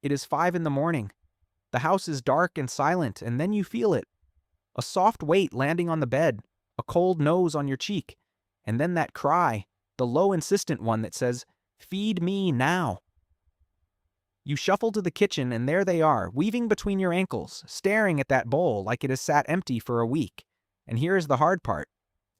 It is 5 in the morning. The house is dark and silent, and then you feel it. A soft weight landing on the bed, a cold nose on your cheek, and then that cry, the low insistent one that says, "Feed me now." You shuffle to the kitchen and there they are, weaving between your ankles, staring at that bowl like it has sat empty for a week. And here is the hard part.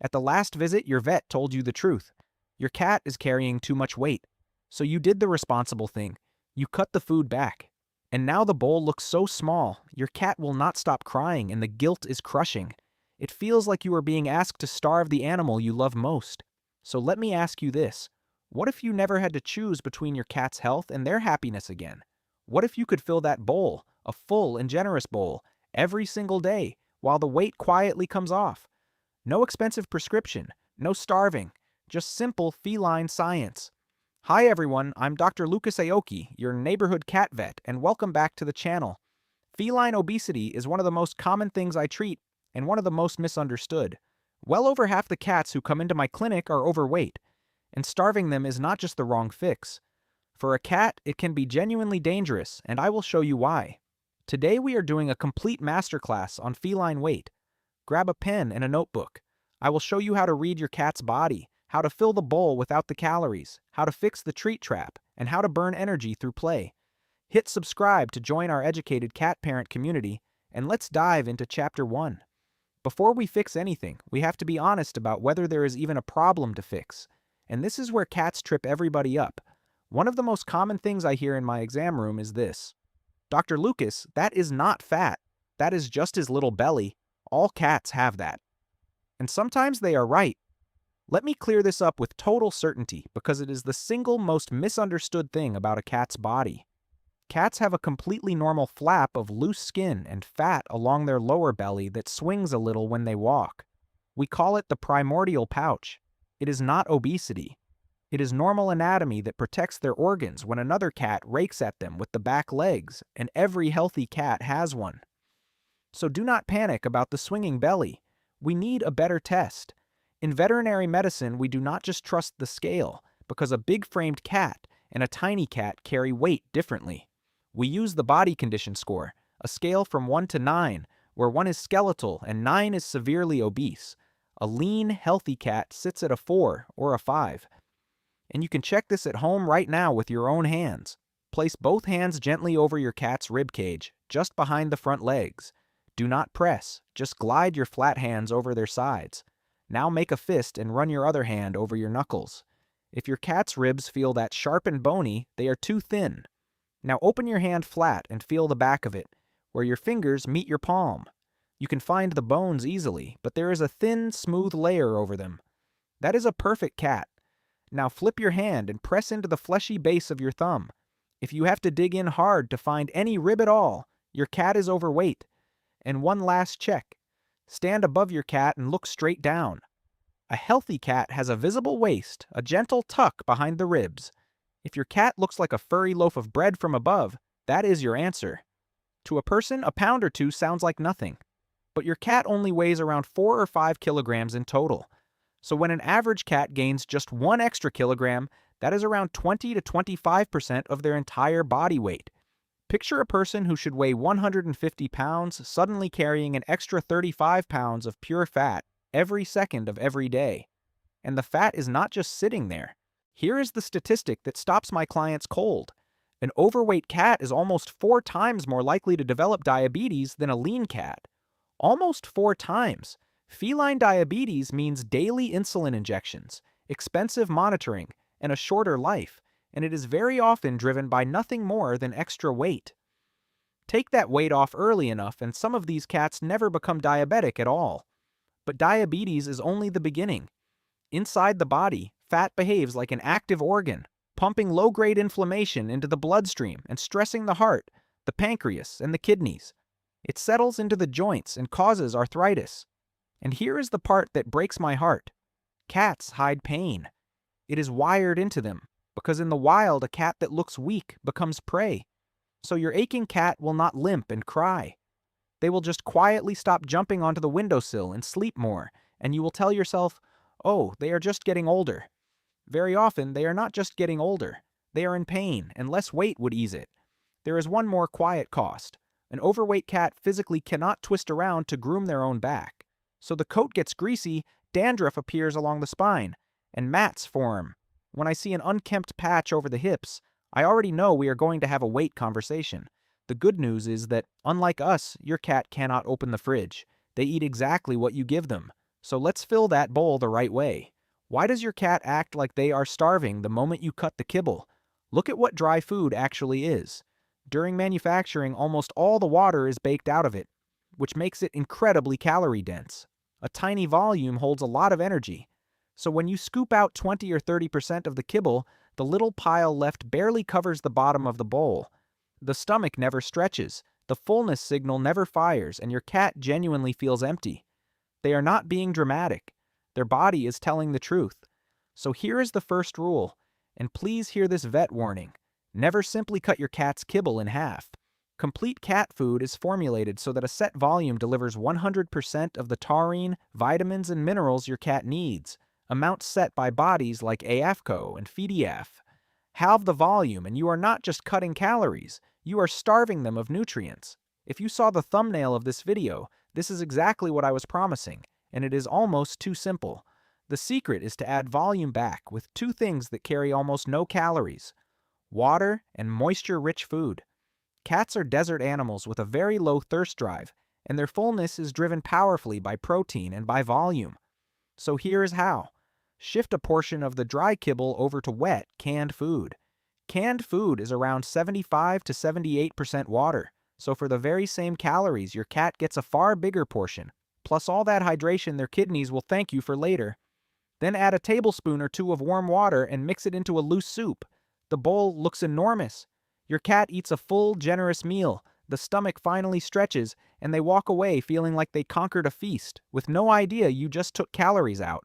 At the last visit, your vet told you the truth. Your cat is carrying too much weight. So you did the responsible thing. You cut the food back. And now the bowl looks so small, your cat will not stop crying and the guilt is crushing. It feels like you are being asked to starve the animal you love most. So let me ask you this. What if you never had to choose between your cat's health and their happiness again? What if you could fill that bowl, a full and generous bowl, every single day, while the weight quietly comes off? No expensive prescription, no starving, just simple feline science. Hi everyone, I'm Dr. Lucas Aoki, your neighborhood cat vet, and welcome back to the channel. Feline obesity is one of the most common things I treat, and one of the most misunderstood. Well over half the cats who come into my clinic are overweight, and starving them is not just the wrong fix. For a cat, it can be genuinely dangerous, and I will show you why. Today we are doing a complete masterclass on feline weight. Grab a pen and a notebook. I will show you how to read your cat's body, how to fill the bowl without the calories, how to fix the treat trap, and how to burn energy through play. Hit subscribe to join our educated cat parent community, and let's dive into Chapter 1. Before we fix anything, we have to be honest about whether there is even a problem to fix. And this is where cats trip everybody up. One of the most common things I hear in my exam room is this. Dr. Lucas, that is not fat. That is just his little belly. All cats have that. And sometimes they are right. Let me clear this up with total certainty because it is the single most misunderstood thing about a cat's body. Cats have a completely normal flap of loose skin and fat along their lower belly that swings a little when they walk. We call it the primordial pouch. It is not obesity. It is normal anatomy that protects their organs when another cat rakes at them with the back legs, and every healthy cat has one. So do not panic about the swinging belly. We need a better test. In veterinary medicine, we do not just trust the scale, because a big-framed cat and a tiny cat carry weight differently. We use the body condition score, a scale from 1 to 9, where 1 is skeletal and 9 is severely obese. A lean, healthy cat sits at a 4 or a 5. And you can check this at home right now with your own hands. Place both hands gently over your cat's rib cage, just behind the front legs. Do not press, just glide your flat hands over their sides. Now make a fist and run your other hand over your knuckles. If your cat's ribs feel that sharp and bony, they are too thin. Now open your hand flat and feel the back of it, where your fingers meet your palm. You can find the bones easily, but there is a thin, smooth layer over them. That is a perfect cat. Now flip your hand and press into the fleshy base of your thumb. If you have to dig in hard to find any rib at all, your cat is overweight. And one last check. Stand above your cat and look straight down. A healthy cat has a visible waist, a gentle tuck behind the ribs. If your cat looks like a furry loaf of bread from above, that is your answer. To a person, a pound or two sounds like nothing. But your cat only weighs around 4 or 5 kilograms in total. So when an average cat gains just 1 extra kilogram, that is around 20 to 25% of their entire body weight. Picture a person who should weigh 150 pounds suddenly carrying an extra 35 pounds of pure fat every second of every day. And the fat is not just sitting there. Here is the statistic that stops my clients cold. An overweight cat is almost 4 times more likely to develop diabetes than a lean cat. Almost 4 times. Feline diabetes means daily insulin injections, expensive monitoring, and a shorter life, and it is very often driven by nothing more than extra weight. Take that weight off early enough and some of these cats never become diabetic at all. But diabetes is only the beginning. Inside the body, fat behaves like an active organ, pumping low-grade inflammation into the bloodstream and stressing the heart, the pancreas, and the kidneys. It settles into the joints and causes arthritis. And here is the part that breaks my heart. Cats hide pain. It is wired into them, because in the wild a cat that looks weak becomes prey. So your aching cat will not limp and cry. They will just quietly stop jumping onto the windowsill and sleep more, and you will tell yourself, oh, they are just getting older. Very often they are not just getting older. They are in pain, and less weight would ease it. There is one more quiet cost. An overweight cat physically cannot twist around to groom their own back. So the coat gets greasy, dandruff appears along the spine, and mats form. When I see an unkempt patch over the hips, I already know we are going to have a weight conversation. The good news is that, unlike us, your cat cannot open the fridge. They eat exactly what you give them. So let's fill that bowl the right way. Why does your cat act like they are starving the moment you cut the kibble? Look at what dry food actually is. During manufacturing, almost all the water is baked out of it, which makes it incredibly calorie-dense. A tiny volume holds a lot of energy. So when you scoop out 20 or 30% of the kibble, the little pile left barely covers the bottom of the bowl. The stomach never stretches, the fullness signal never fires, and your cat genuinely feels empty. They are not being dramatic. Their body is telling the truth. So here is the first rule, and please hear this vet warning. Never simply cut your cat's kibble in half. Complete cat food is formulated so that a set volume delivers 100% of the taurine, vitamins, and minerals your cat needs, amounts set by bodies like AAFCO and FEDIAF. Halve the volume and you are not just cutting calories, you are starving them of nutrients. If you saw the thumbnail of this video, this is exactly what I was promising, and it is almost too simple. The secret is to add volume back with two things that carry almost no calories: water and moisture-rich food. Cats are desert animals with a very low thirst drive, and their fullness is driven powerfully by protein and by volume. So here is how. Shift a portion of the dry kibble over to wet, canned food. Canned food is around 75 to 78% water, so for the very same calories, your cat gets a far bigger portion, plus all that hydration their kidneys will thank you for later. Then add a tablespoon or two of warm water and mix it into a loose soup. The bowl looks enormous. Your cat eats a full, generous meal, the stomach finally stretches, and they walk away feeling like they conquered a feast, with no idea you just took calories out.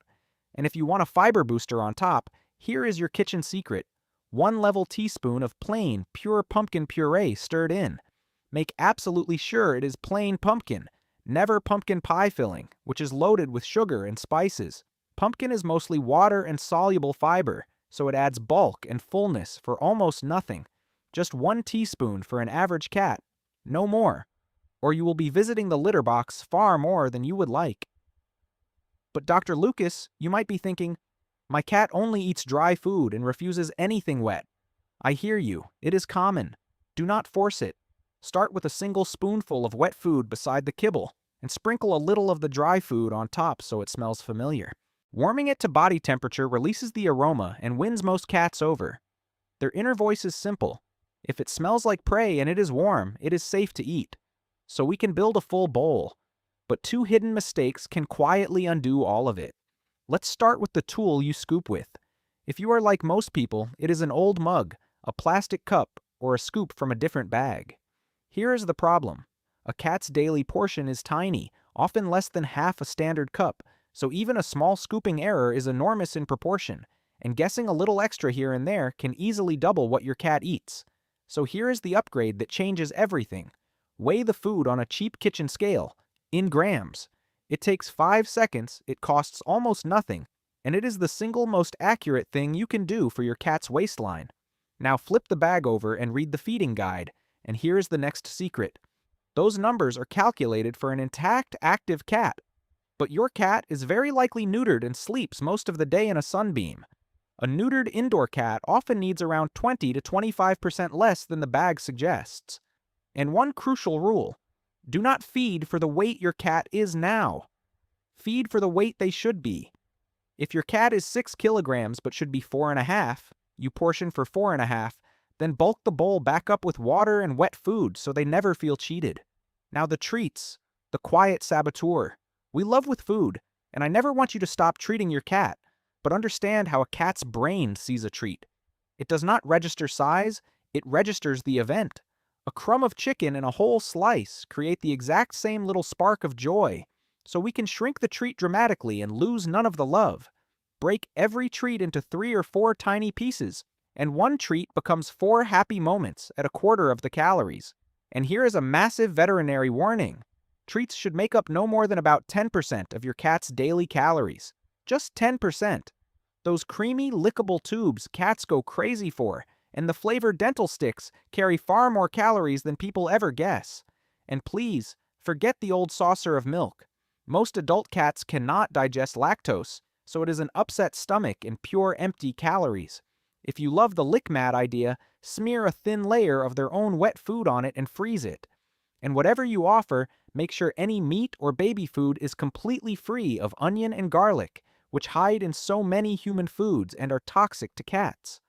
And if you want a fiber booster on top, here is your kitchen secret. 1 level teaspoon of plain, pure pumpkin puree stirred in. Make absolutely sure it is plain pumpkin, never pumpkin pie filling, which is loaded with sugar and spices. Pumpkin is mostly water and soluble fiber, so it adds bulk and fullness for almost nothing. Just 1 teaspoon for an average cat, no more. Or you will be visiting the litter box far more than you would like. But Dr. Lucas, you might be thinking, my cat only eats dry food and refuses anything wet. I hear you, it is common. Do not force it. Start with a single spoonful of wet food beside the kibble, and sprinkle a little of the dry food on top so it smells familiar. Warming it to body temperature releases the aroma and wins most cats over. Their inner voice is simple. If it smells like prey and it is warm, it is safe to eat. So we can build a full bowl. But 2 hidden mistakes can quietly undo all of it. Let's start with the tool you scoop with. If you are like most people, it is an old mug, a plastic cup, or a scoop from a different bag. Here is the problem. A cat's daily portion is tiny, often less than half a standard cup, so even a small scooping error is enormous in proportion, and guessing a little extra here and there can easily double what your cat eats. So here is the upgrade that changes everything. Weigh the food on a cheap kitchen scale, in grams. It takes 5 seconds, it costs almost nothing, and it is the single most accurate thing you can do for your cat's waistline. Now flip the bag over and read the feeding guide, and here is the next secret. Those numbers are calculated for an intact, active cat. But your cat is very likely neutered and sleeps most of the day in a sunbeam. A neutered indoor cat often needs around 20 to 25% less than the bag suggests. And one crucial rule: do not feed for the weight your cat is now. Feed for the weight they should be. If your cat is 6 kilograms but should be 4.5, you portion for 4.5, then bulk the bowl back up with water and wet food so they never feel cheated. Now the treats, the quiet saboteur. We love with food, and I never want you to stop treating your cat, but understand how a cat's brain sees a treat. It does not register size, it registers the event. A crumb of chicken and a whole slice create the exact same little spark of joy, so we can shrink the treat dramatically and lose none of the love. Break every treat into 3 or 4 tiny pieces, and one treat becomes 4 happy moments at a quarter of the calories. And here is a massive veterinary warning. Treats should make up no more than about 10% of your cat's daily calories. Just 10%. Those creamy, lickable tubes cats go crazy for, and the flavored dental sticks carry far more calories than people ever guess. And please, forget the old saucer of milk. Most adult cats cannot digest lactose, so it is an upset stomach and pure empty calories. If you love the lick mat idea, smear a thin layer of their own wet food on it and freeze it. And whatever you offer, make sure any meat or baby food is completely free of onion and garlic, which hide in so many human foods and are toxic to cats.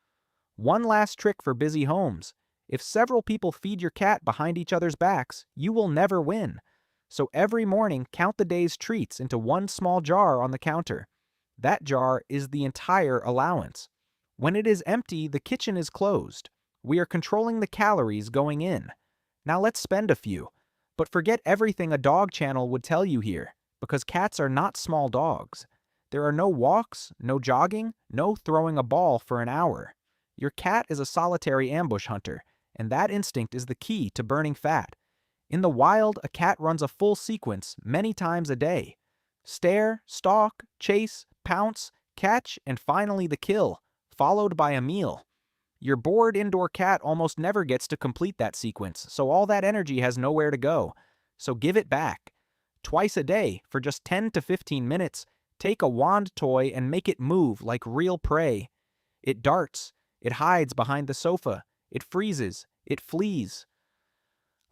One last trick for busy homes. If several people feed your cat behind each other's backs, you will never win. So every morning, count the day's treats into one small jar on the counter. That jar is the entire allowance. When it is empty, the kitchen is closed. We are controlling the calories going in. Now let's spend a few. But forget everything a dog channel would tell you here, because cats are not small dogs. There are no walks, no jogging, no throwing a ball for an hour. Your cat is a solitary ambush hunter, and that instinct is the key to burning fat. In the wild, a cat runs a full sequence many times a day. Stare, stalk, chase, pounce, catch, and finally the kill, followed by a meal. Your bored indoor cat almost never gets to complete that sequence, so all that energy has nowhere to go. So give it back. Twice a day, for just 10 to 15 minutes, take a wand toy and make it move like real prey. It darts, it hides behind the sofa, it freezes, it flees.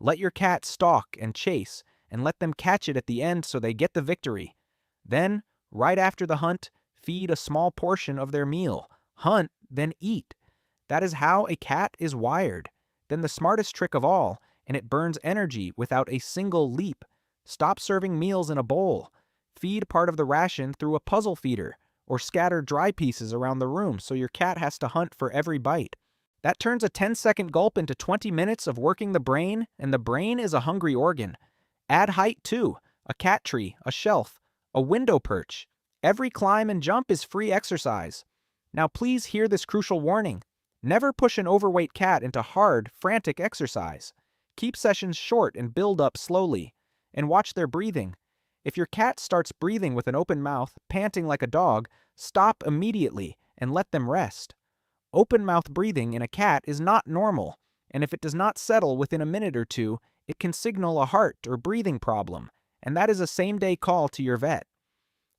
Let your cat stalk and chase, and let them catch it at the end so they get the victory. Then, right after the hunt, feed a small portion of their meal. Hunt, then eat. That is how a cat is wired. Then the smartest trick of all, and it burns energy without a single leap. Stop serving meals in a bowl. Feed part of the ration through a puzzle feeder, or scatter dry pieces around the room so your cat has to hunt for every bite. That turns a 10-second gulp into 20 minutes of working the brain, and the brain is a hungry organ. Add height too. A cat tree, a shelf, a window perch. Every climb and jump is free exercise. Now please hear this crucial warning. Never push an overweight cat into hard, frantic exercise. Keep sessions short and build up slowly. And watch their breathing. If your cat starts breathing with an open mouth, panting like a dog, stop immediately and let them rest. Open mouth breathing in a cat is not normal, and if it does not settle within a minute or two, it can signal a heart or breathing problem, and that is a same-day call to your vet.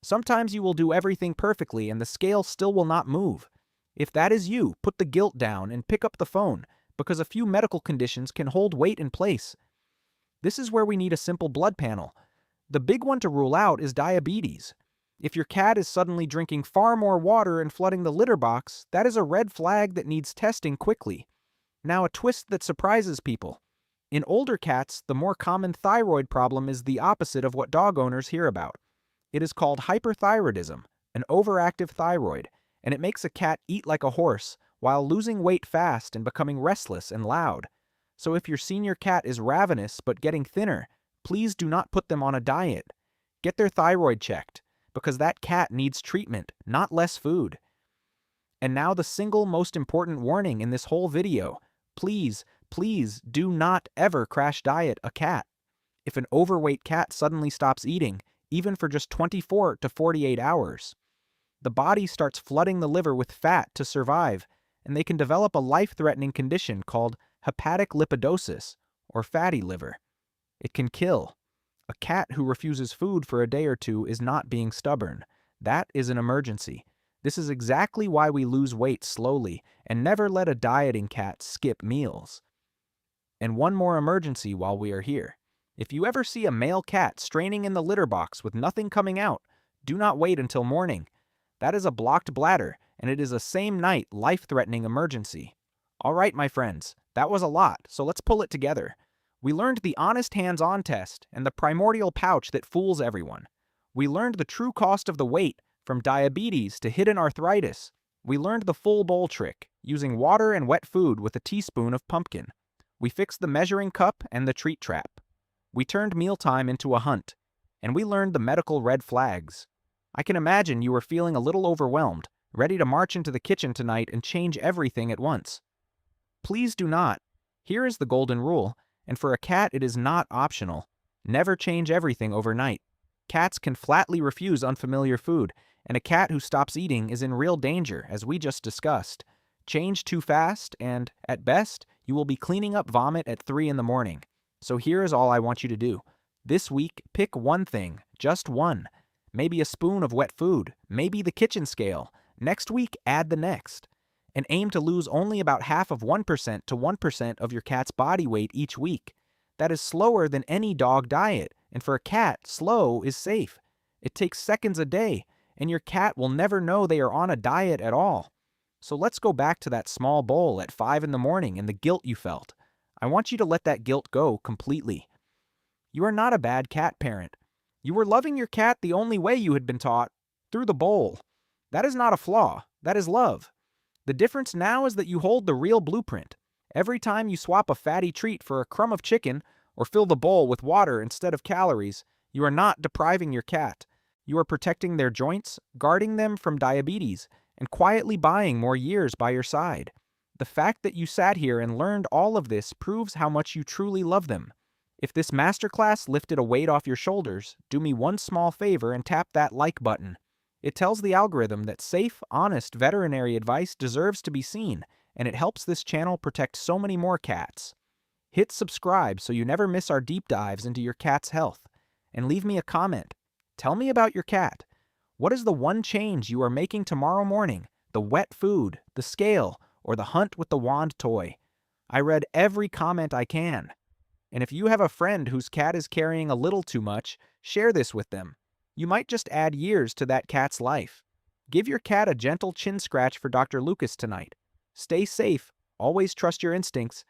Sometimes you will do everything perfectly and the scale still will not move. If that is you, put the guilt down and pick up the phone, because a few medical conditions can hold weight in place. This is where we need a simple blood panel. The big one to rule out is diabetes. If your cat is suddenly drinking far more water and flooding the litter box, that is a red flag that needs testing quickly. Now, a twist that surprises people. In older cats, the more common thyroid problem is the opposite of what dog owners hear about. It is called hyperthyroidism, an overactive thyroid, and it makes a cat eat like a horse while losing weight fast and becoming restless and loud. So if your senior cat is ravenous but getting thinner, please do not put them on a diet. Get their thyroid checked, because that cat needs treatment, not less food. And now the single most important warning in this whole video. Please, please do not ever crash diet a cat. If an overweight cat suddenly stops eating, even for just 24 to 48 hours, the body starts flooding the liver with fat to survive, and they can develop a life-threatening condition called hepatic lipidosis, or fatty liver. It can kill. A cat who refuses food for a day or two is not being stubborn. That is an emergency. This is exactly why we lose weight slowly and never let a dieting cat skip meals. And one more emergency while we are here. If you ever see a male cat straining in the litter box with nothing coming out, do not wait until morning. That is a blocked bladder, and it is a same-night, life-threatening emergency. All right, my friends, that was a lot, so let's pull it together. We learned the honest hands-on test and the primordial pouch that fools everyone. We learned the true cost of the weight, from diabetes to hidden arthritis. We learned the full bowl trick, using water and wet food with a teaspoon of pumpkin. We fixed the measuring cup and the treat trap. We turned mealtime into a hunt. And we learned the medical red flags. I can imagine you were feeling a little overwhelmed, ready to march into the kitchen tonight and change everything at once. Please do not. Here is the golden rule. And for a cat, it is not optional. Never change everything overnight. Cats can flatly refuse unfamiliar food, and a cat who stops eating is in real danger, as we just discussed. Change too fast, and, at best, you will be cleaning up vomit at 3 in the morning. So here is all I want you to do. This week, pick one thing, just one. Maybe a spoon of wet food, maybe the kitchen scale. Next week, add the next. And aim to lose only about half of 1% to 1% of your cat's body weight each week. That is slower than any dog diet, and for a cat, slow is safe. It takes seconds a day, and your cat will never know they are on a diet at all. So let's go back to that small bowl at 5 in the morning and the guilt you felt. I want you to let that guilt go completely. You are not a bad cat parent. You were loving your cat the only way you had been taught, through the bowl. That is not a flaw, that is love. The difference now is that you hold the real blueprint. Every time you swap a fatty treat for a crumb of chicken or fill the bowl with water instead of calories, you are not depriving your cat. You are protecting their joints, guarding them from diabetes, and quietly buying more years by your side. The fact that you sat here and learned all of this proves how much you truly love them. If this masterclass lifted a weight off your shoulders, do me one small favor and tap that like button. It tells the algorithm that safe, honest veterinary advice deserves to be seen, and it helps this channel protect so many more cats. Hit subscribe so you never miss our deep dives into your cat's health. And leave me a comment. Tell me about your cat. What is the one change you are making tomorrow morning? The wet food, the scale, or the hunt with the wand toy? I read every comment I can. And if you have a friend whose cat is carrying a little too much, share this with them. You might just add years to that cat's life. Give your cat a gentle chin scratch for Dr. Lucas tonight. Stay safe, always trust your instincts,